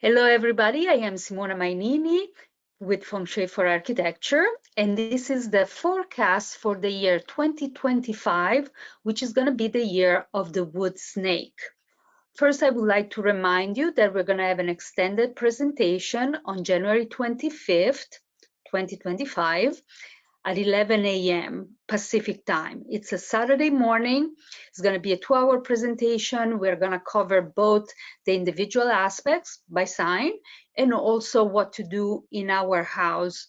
Hello, everybody. I am Simona Mainini with Feng Shui for Architecture, and this is the forecast for the year 2025, which is going to be the year of the wood snake. First, I would like to remind you that we're going to have an extended presentation on January 25th, 2025 at 11 a.m. Pacific time. It's a Saturday morning. It's going to be a 2-hour presentation. We're going to cover both the individual aspects by sign and also what to do in our house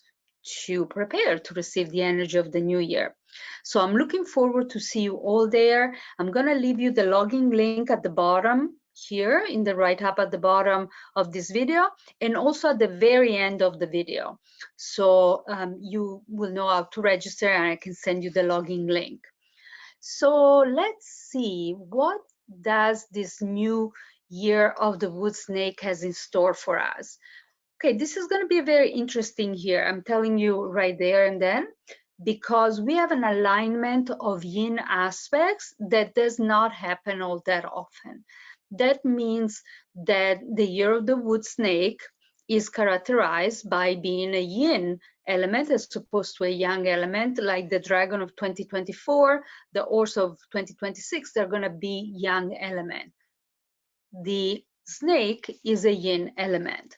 to prepare to receive the energy of the new year. So I'm looking forward to see you all there. I'm going to leave you the login link at the bottom here in the right up at the bottom of this video and also at the very end of the video. So you will know how to register and I can send you the login link. So let's see, what does this new year of the wood snake has in store for us? Okay, this is going to be very interesting here. I'm telling you right there and then, because we have an alignment of yin aspects that does not happen all that often. That means that the year of the wood snake is characterized by being a yin element as opposed to a yang element, like the dragon of 2024, the horse of 2026, they're going to be yang element. The snake is a yin element.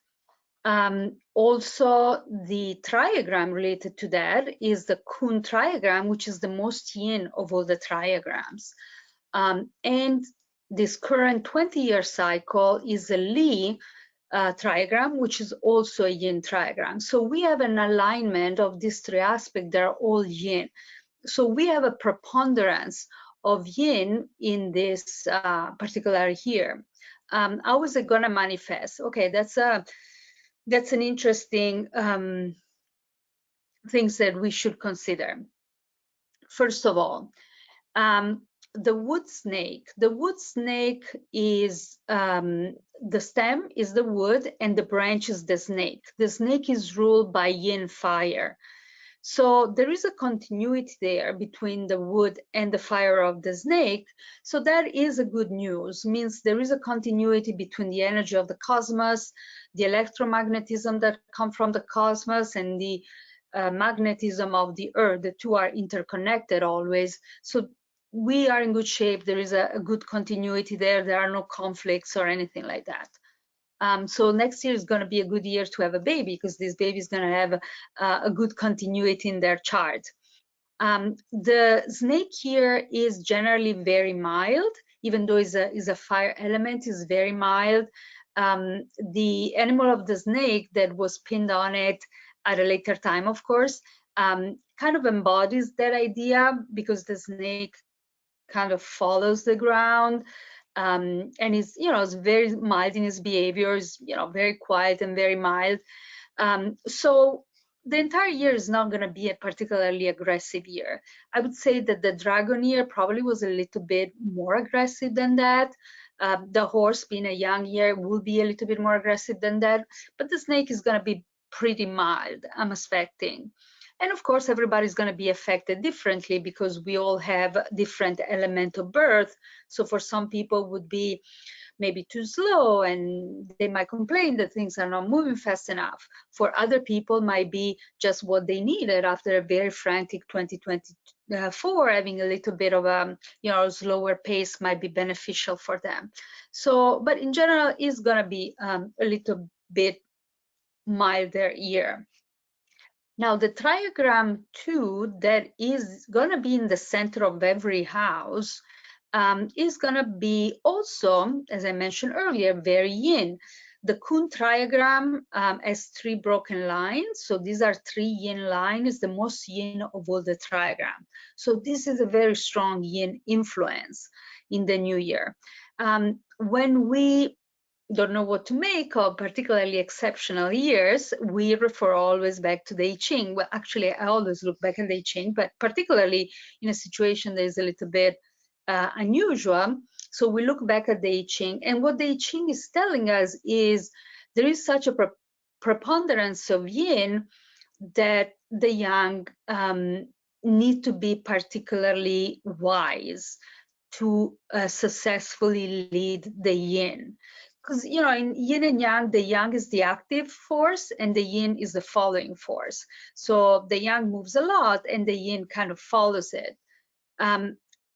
Also, the triagram related to that is the Kun triagram, which is the most yin of all the triagrams. And this current 20-year cycle is a Li triagram, which is also a yin triagram. So we have an alignment of these three aspects that are all yin. So we have a preponderance of yin in this particular year. How is it going to manifest? Okay, that's an interesting things that we should consider. First of all, the wood snake. The wood snake is the stem is the wood and the branch is the snake. The snake is ruled by yin fire. So there is a continuity there between the wood and the fire of the snake. So that is a good news, means there is a continuity between the energy of the cosmos, the electromagnetism that come from the cosmos, and the magnetism of the earth. The two are interconnected always. So we are in good shape. There is a good continuity there. There are no conflicts or anything like that. So next year is going to be a good year to have a baby because this baby is going to have a good continuity in their chart. The snake here is generally very mild, even though is a fire element, is very mild. The animal of the snake that was pinned on it at a later time, of course, kind of embodies that idea because the snake kind of follows the ground. And is, is very mild in his behavior, is, very quiet and very mild. So the entire year is not going to be a particularly aggressive year. I would say that the dragon year probably was a little bit more aggressive than that. The horse, being a young year, will be a little bit more aggressive than that. But the snake is going to be pretty mild, I'm expecting. And of course, everybody's going to be affected differently because we all have different element of birth. So for some people would be maybe too slow and they might complain that things are not moving fast enough. For other people might be just what they needed after a very frantic 2024, having a little bit of a slower pace might be beneficial for them. So, but in general, it's going to be a little bit milder year. Now, the triagram 2 that is going to be in the center of every house is going to be also, as I mentioned earlier, very yin. The Kun triagram has 3 broken lines. So these are 3 yin lines, the most yin of all the triagram. So this is a very strong yin influence in the new year. When we don't know what to make of particularly exceptional years, we refer always back to the I Ching. Well, actually, I always look back at the I Ching, but particularly in a situation that is a little bit unusual. So we look back at the I Ching, and what the I Ching is telling us is there is such a preponderance of yin that the young need to be particularly wise to successfully lead the yin. because in yin and yang, the yang is the active force and the yin is the following force. So the yang moves a lot and the yin kind of follows it.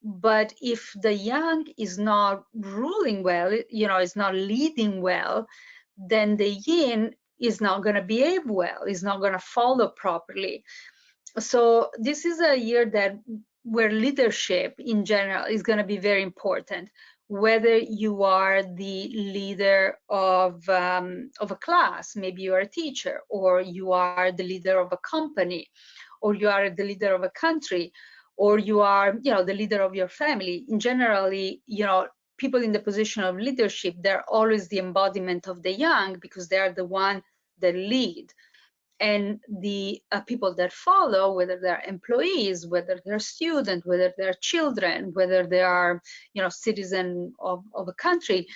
But if the yang is not ruling well, is not leading well, then the yin is not going to behave well, is not going to follow properly. So this is a year where leadership in general is going to be very important. Whether you are the leader of a class, maybe you are a teacher, or you are the leader of a company, or you are the leader of a country, or you are the leader of your family. In generally, people in the position of leadership, they're always the embodiment of the yang because they are the one that lead. And the people that follow, whether they're employees, whether they're students, whether they're children, whether they are citizen of a country,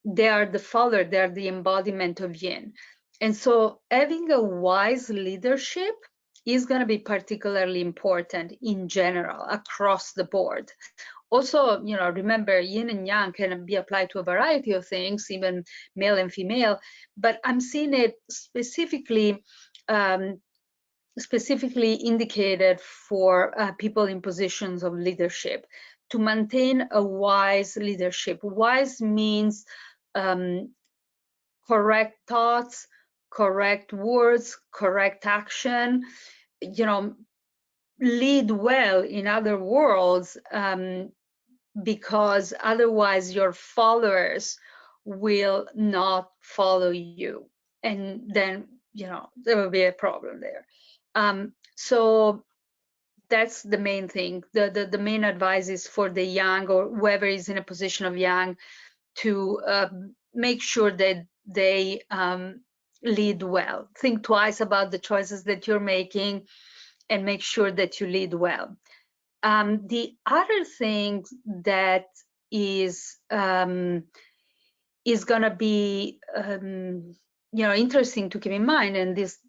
they are the follower, they are the embodiment of yin. And so having a wise leadership is going to be particularly important in general across the board. Also, remember, yin and yang can be applied to a variety of things, even male and female, but I'm seeing it specifically indicated for people in positions of leadership to maintain a wise leadership. Wise means correct thoughts, correct words, correct action, lead well, in other words, because otherwise your followers will not follow you. And then, there will be a problem there. So that's the main thing. The main advice is for the yang or whoever is in a position of yang to make sure that they lead well. Think twice about the choices that you're making and make sure that you lead well. The other thing that is going to be interesting to keep in mind, and this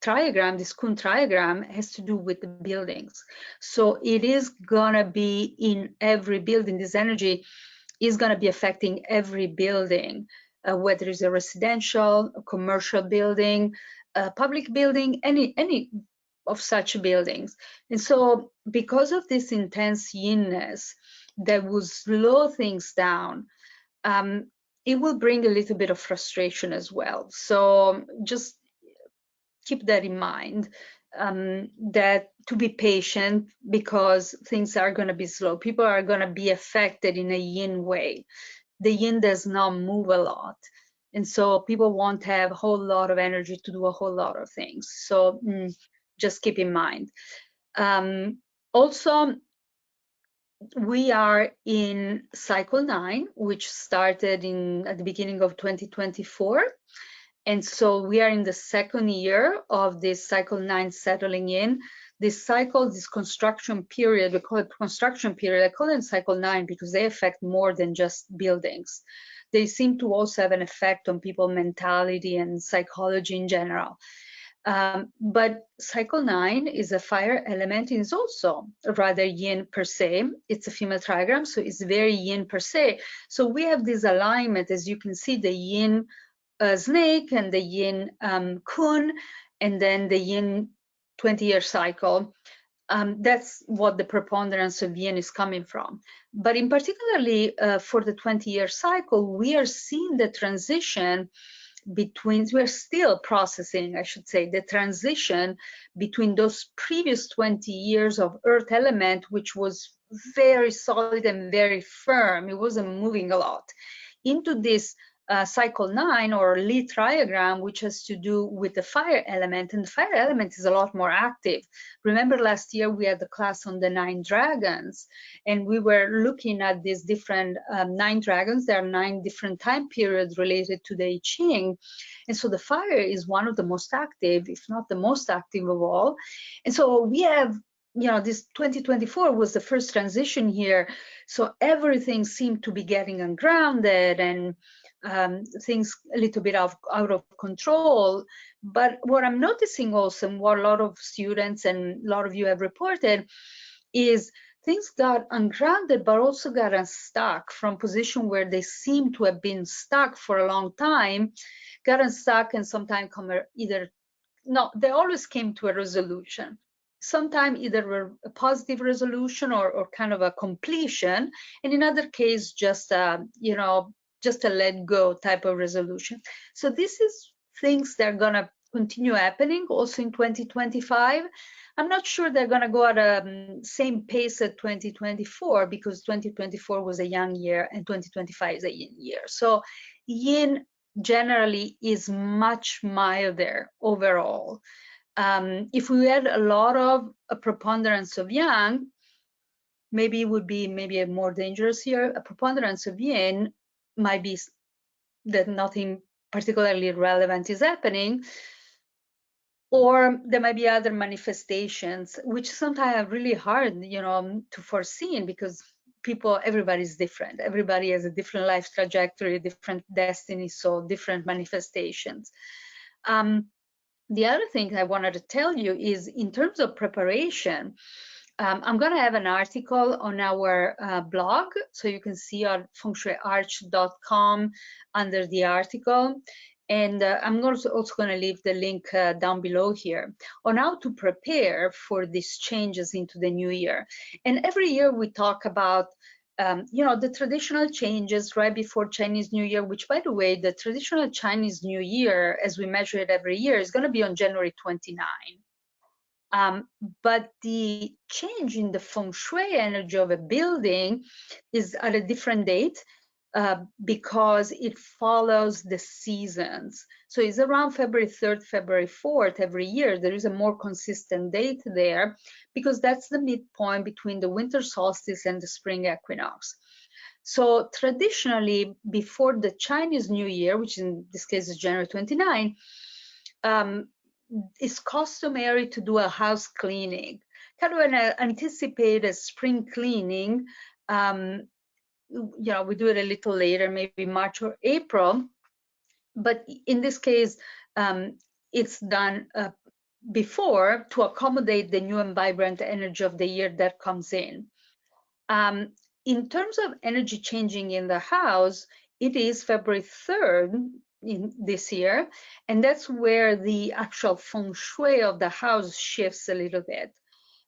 triagram, this Kuhn triagram, has to do with the buildings. So it is going to be in every building. This energy is going to be affecting every building, whether it's a residential, a commercial building, a public building, any of such buildings. And so because of this intense yinness that will slow things down, it will bring a little bit of frustration as well. So just keep that in mind, that to be patient because things are going to be slow. People are going to be affected in a yin way. The yin does not move a lot. And so people won't have a whole lot of energy to do a whole lot of things. So just keep in mind. Also, we are in cycle 9, which started at the beginning of 2024. And so we are in the second year of this cycle 9 settling in. This cycle, this construction period, we call it construction period. I call it cycle 9 because they affect more than just buildings. They seem to also have an effect on people's mentality and psychology in general. But cycle 9 is a fire element and is also rather yin per se. It's a female trigram, so it's very yin per se. So we have this alignment, as you can see, the yin snake and the yin kun, and then the yin 20-year cycle. That's what the preponderance of yin is coming from. But in particularly for the 20-year cycle, we are seeing the transition between, we're still processing, I should say, the transition between those previous 20 years of earth element, which was very solid and very firm. It wasn't moving a lot, into this cycle 9 or Lee triagram, which has to do with the fire element. And the fire element is a lot more active. Remember last year we had the class on the 9 dragons, and we were looking at these different 9 dragons. There are 9 different time periods related to the I Ching. And so the fire is one of the most active, if not the most active of all. And so we have, this 2024 was the first transition here. So everything seemed to be getting ungrounded and things a little bit out of control. But what I'm noticing also, and what a lot of students and a lot of you have reported, is things got ungrounded, but also got unstuck from position where they seem to have been stuck for a long time, got unstuck, and sometimes come either, no, they always came to a resolution. Sometimes either a positive resolution or kind of a completion, and in other case, just just a let go type of resolution. So this is things that are gonna continue happening also in 2025. I'm not sure they're gonna go at a same pace at 2024, because 2024 was a yang year and 2025 is a yin year. So yin generally is much milder overall. If we had a lot of a preponderance of yang, maybe it would be maybe a more dangerous year. A preponderance of yin might be that nothing particularly relevant is happening, or there might be other manifestations, which sometimes are really hard, to foresee, because everybody's different. Everybody has a different life trajectory, different destiny, so different manifestations. The other thing I wanted to tell you is, in terms of preparation, I'm going to have an article on our blog, so you can see on fengshuiarch.com under the article. And I'm also going to leave the link down below here on how to prepare for these changes into the new year. And every year we talk about the traditional changes right before Chinese New Year, which, by the way, the traditional Chinese New Year, as we measure it every year, is going to be on January 29. But the change in the Feng Shui energy of a building is at a different date, because it follows the seasons. So it's around February 3rd, February 4th every year. There is a more consistent date there, because that's the midpoint between the winter solstice and the spring equinox. So traditionally, before the Chinese New Year, which in this case is January 29, it's customary to do a house cleaning, kind of an anticipated spring cleaning. We do it a little later, maybe March or April, but in this case, it's done before, to accommodate the new and vibrant energy of the year that comes in. In terms of energy changing in the house, it is February 3rd in this year, and that's where the actual Feng Shui of the house shifts a little bit.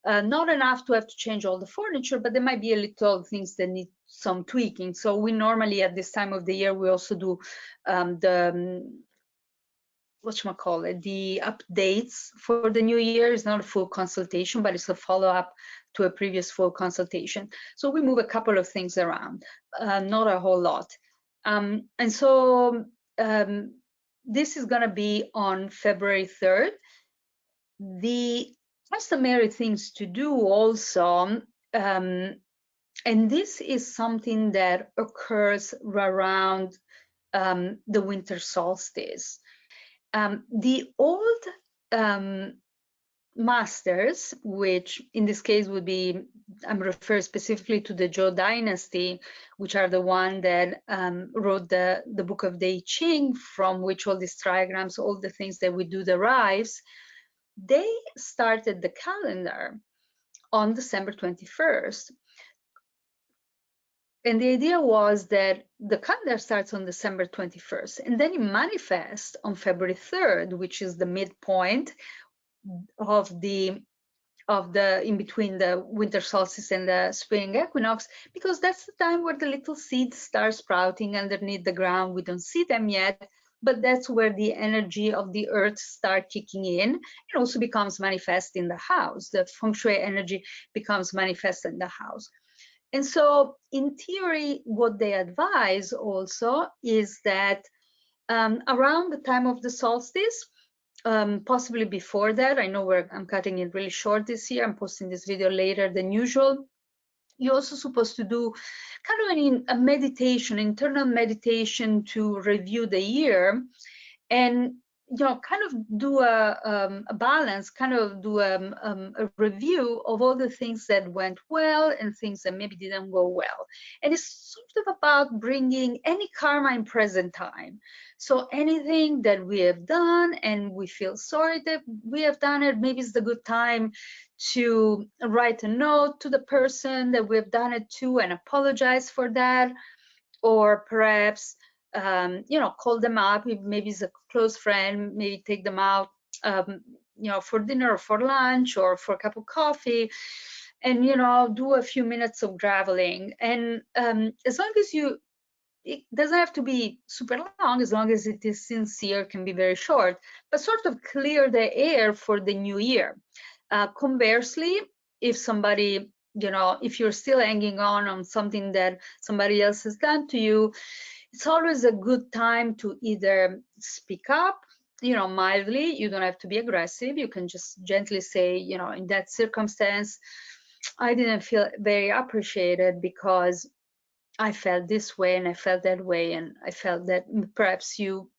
Not enough to have to change all the furniture, but there might be a little things that need some tweaking. So we normally, at this time of the year, we also do the updates for the new year. It's not a full consultation, but it's a follow-up to a previous full consultation. So we move a couple of things around, not a whole lot. And so this is going to be on February 3rd. The customary things to do also, and this is something that occurs around the winter solstice. The old masters, which in this case would be, I'm referring specifically to the Zhou dynasty, which are the one that wrote the book of the I Ching, from which all these trigrams, all the things that we do derives. They started the calendar on December 21st. And the idea was that the calendar starts on December 21st, and then it manifests on February 3rd, which is the midpoint of the in between the winter solstice and the spring equinox, because that's the time where the little seeds start sprouting underneath the ground. We don't see them yet, but that's where the energy of the earth start kicking in. It also becomes manifest in the house. The Feng Shui energy becomes manifest in the house. And so in theory, what they advise also is that around the time of the solstice, possibly before that, I know I'm cutting it really short this year, I'm posting this video later than usual, you're also supposed to do kind of a meditation, internal meditation, to review the year. And kind of do a balance, kind of do a review of all the things that went well and things that maybe didn't go well. And it's sort of about bringing any karma in present time. So anything that we have done and we feel sorry that we have done it, maybe it's the good time to write a note to the person that we have done it to and apologize for that. Or perhaps call them up if maybe it's a close friend, maybe take them out for dinner or for lunch or for a cup of coffee, and do a few minutes of graveling. And as long as it doesn't have to be super long, as long as it is sincere, can be very short, but sort of clear the air for the new year. Conversely, if somebody, if you're still hanging on something that somebody else has done to you, it's always a good time to either speak up, mildly. You don't have to be aggressive. You can just gently say, in that circumstance, I didn't feel very appreciated because I felt this way and I felt that way, and I felt that perhaps you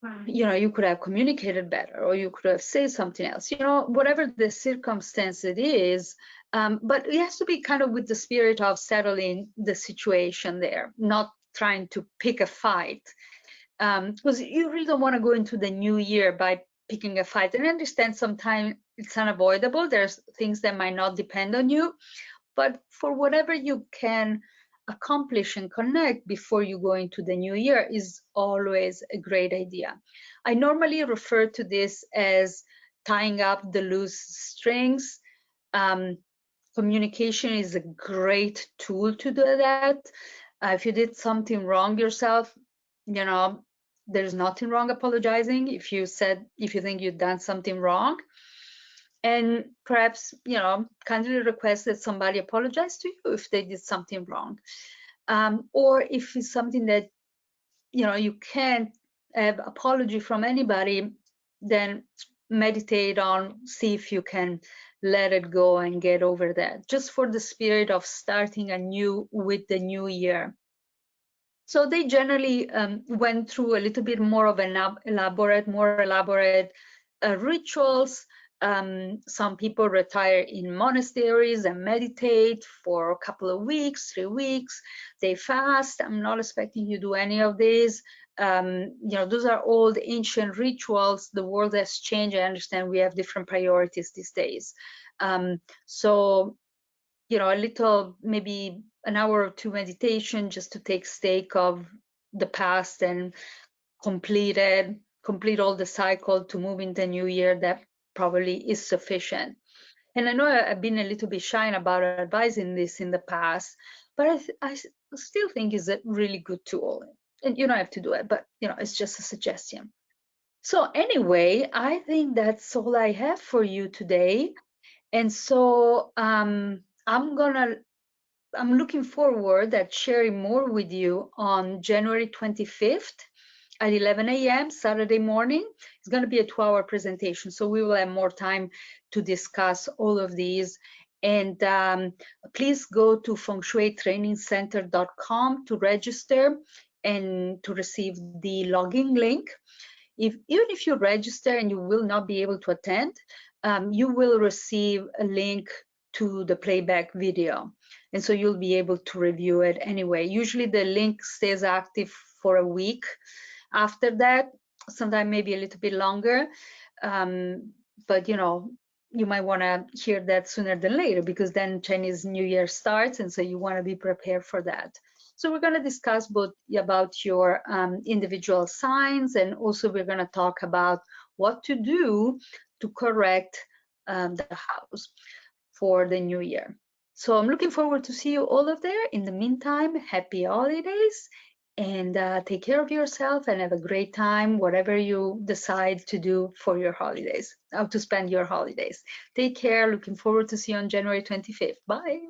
could have communicated better, or you could have said something else, whatever the circumstance it is. But it has to be kind of with the spirit of settling the situation there, not trying to pick a fight, because you really don't want to go into the new year by picking a fight. And I understand sometimes it's unavoidable. There's things that might not depend on you, but for whatever you can accomplish and connect before you go into the new year is always a great idea. I normally refer to this as tying up the loose strings. Communication is a great tool to do that. If you did something wrong yourself, there's nothing wrong apologizing if you think you've done something wrong. And perhaps, kindly request that somebody apologize to you if they did something wrong. Or if it's something that, you can't have apology from anybody, then meditate on, see if you can let it go and get over that, just for the spirit of starting anew with the new year. So they generally went through a little bit more of an more elaborate rituals. Some people retire in monasteries and meditate for a couple of weeks, 3 weeks. They fast. I'm not expecting you to do any of these. Those are old ancient rituals. The world has changed. I understand we have different priorities these days. So, a little, maybe an hour or two meditation just to take stock of the past and complete all the cycle to move in the new year, that probably is sufficient. And I know I've been a little bit shy about advising this in the past, but I still think it's a really good tool. And you don't have to do it, but it's just a suggestion. So anyway, I think that's all I have for you today. And so I'm looking forward at sharing more with you on January 25th at 11 a.m. Saturday morning. It's going to be a 2-hour presentation, so we will have more time to discuss all of these. And please go to fengshuitrainingcenter.com to register and to receive the login link. Even if you register and you will not be able to attend, you will receive a link to the playback video, and so you'll be able to review it anyway. Usually the link stays active for a week. After that, sometimes maybe a little bit longer, but you might want to hear that sooner than later, because then Chinese New Year starts, and so you want to be prepared for that. So we're going to discuss both about your individual signs, and also we're going to talk about what to do to correct the house for the new year. So I'm looking forward to see you all of there. In the meantime, happy holidays, and take care of yourself and have a great time, whatever you decide to do for your holidays, how to spend your holidays. Take care. Looking forward to see you on January 25th. Bye.